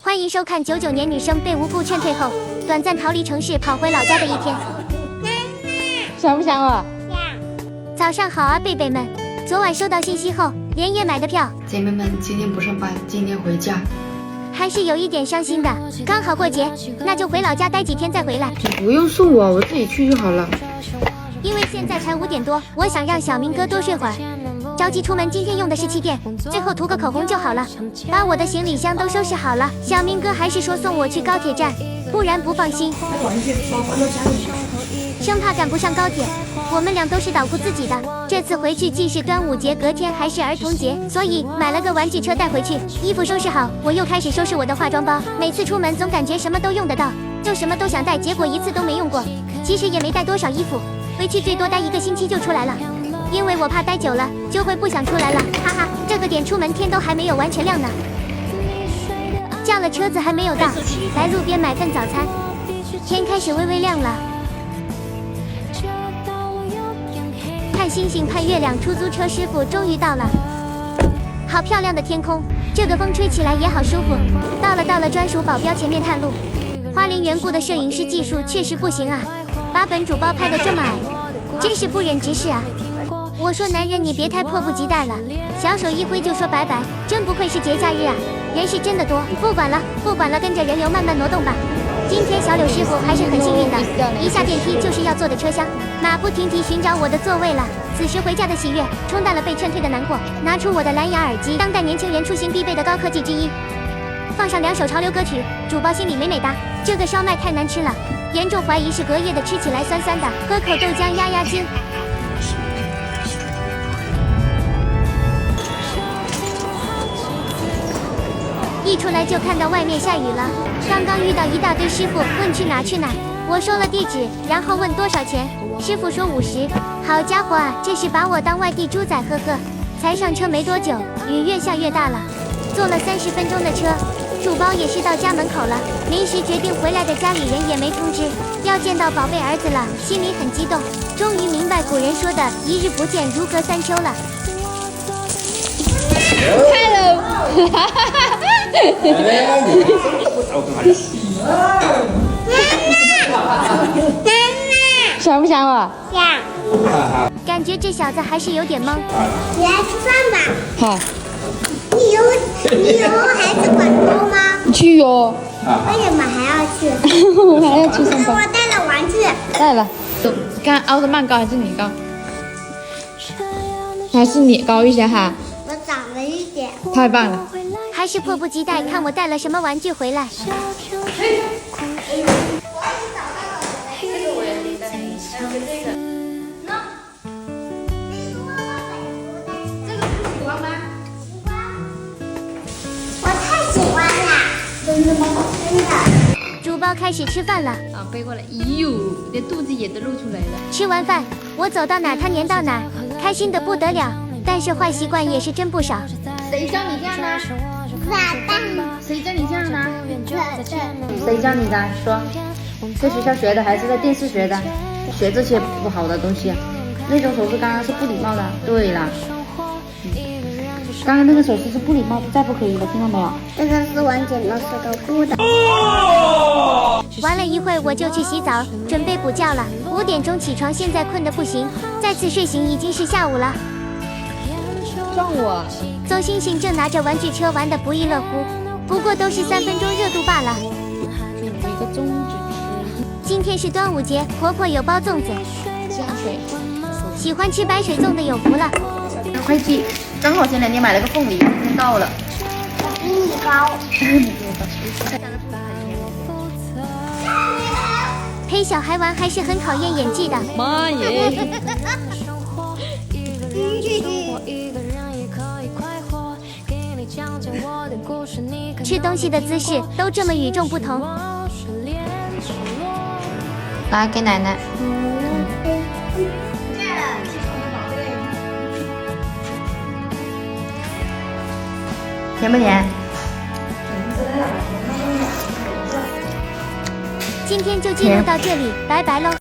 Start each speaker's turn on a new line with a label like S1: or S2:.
S1: 欢迎收看99年女生被无故劝退后，短暂逃离城市跑回老家的一天。
S2: 想不想我？
S1: 想。早上好啊，贝贝们！昨晚收到信息后，连夜买的票。
S3: 姐妹们，今天不上班，今天回家。
S1: 还是有一点伤心的，刚好过节，那就回老家待几天再回来。
S3: 你不用送我，我自己去就好了。
S1: 因为现在才5点多，我想让小明哥多睡会儿。着急出门，今天用的是气垫，最后涂个口红就好了。把我的行李箱都收拾好了，小明哥还是说送我去高铁站，不然不放心。生怕赶不上高铁，我们俩都是捣鼓自己的。这次回去既是端午节，隔天还是儿童节，所以买了个玩具车带回去。衣服收拾好，我又开始收拾我的化妆包。每次出门总感觉什么都用得到，就什么都想带，结果一次都没用过。其实也没带多少衣服，回去最多待1个星期就出来了。因为我怕待久了就会不想出来了，哈哈。这个点出门天都还没有完全亮呢。叫了车子还没有到，来路边买份早餐。天开始微微亮了。看星星盼月亮，出租车师傅终于到了。好漂亮的天空，这个风吹起来也好舒服。到了，专属保镖前面探路。花莲缘故的摄影师技术确实不行啊，把本主包拍得这么矮，真是不忍直视啊。我说男人你别太迫不及待了，小手一挥就说拜拜，真不愧是节假日啊，人是真的多。不管了，跟着人流慢慢挪动吧。今天小柳师傅还是很幸运的，一下电梯就是要坐的车厢，马不停蹄寻找我的座位了。此时回家的喜悦冲淡了被劝退的难过，拿出我的蓝牙耳机，当代年轻人出行必备的高科技之一，放上2首潮流歌曲，主包心里美美哒。这个烧麦太难吃了，严重怀疑是隔夜的，吃起来酸酸的，喝口豆浆压压惊。一出来就看到外面下雨了，刚刚遇到一大堆师傅，问去哪，我说了地址，然后问多少钱，师傅说50。好家伙啊，这是把我当外地猪仔，呵呵。才上车没多久，雨越下越大了，坐了30分钟的车，主包也是到家门口了。临时决定回来的家里人也没通知，要见到宝贝儿子了，心里很激动，终于明白古人说的一日不见如隔3秋了。
S2: 想不想我？
S4: 想。
S1: 感觉这小子还是有点懵。
S4: 你来吃饭吧。
S2: 好。
S4: 你以后还去广州吗？
S2: 去哟。
S4: 为什么还要去？
S2: 我还要去上班。
S4: 我带了玩具。
S2: 带了。看奥特曼高还是你高？还是你高一些哈。
S4: 我长了一点。
S2: 太棒了。
S1: 还是迫不及待看我带了什么玩具回来。
S4: 我太喜欢了。真的吗？真的。
S1: 主包开始吃饭了。
S2: 啊，背过来，咦呦，连肚子眼都露出来了。
S1: 吃完饭，我走到哪他黏到哪，开心的不得了。但是坏习惯也是真不少。
S2: 谁教你这样的？
S4: 爸爸。
S2: 谁教你这样的？
S4: 对。
S2: 谁教你的？说，在学校学的还是在电视学的？学这些不好的东西，那种手势刚刚是不礼貌的。对了，刚刚那个手势是不礼貌，再不可以了，听到没有？
S4: 这个是完整的石头布的。
S1: 玩了一会我就去洗澡，准备补觉了。5点钟起床，现在困得不行，再次睡醒已经是下午了。
S2: 撞我！
S1: 邹星星正拿着玩具车玩得不亦乐乎，不过都是3分钟热度罢了。
S2: 有一个宗旨是，
S1: 今天是端午节，婆婆有包粽子，
S2: 下水。
S1: 喜欢吃白水粽的有福了。
S2: 快递，正好前2天买了个凤梨，今天到了。
S4: 比你高。
S1: 陪小孩玩还是很考验演技的。
S2: 妈耶！
S1: 吃东西的姿势都这么与众不同。
S2: 来给奶奶。甜不甜？
S1: 今天就记录到这里，拜拜喽。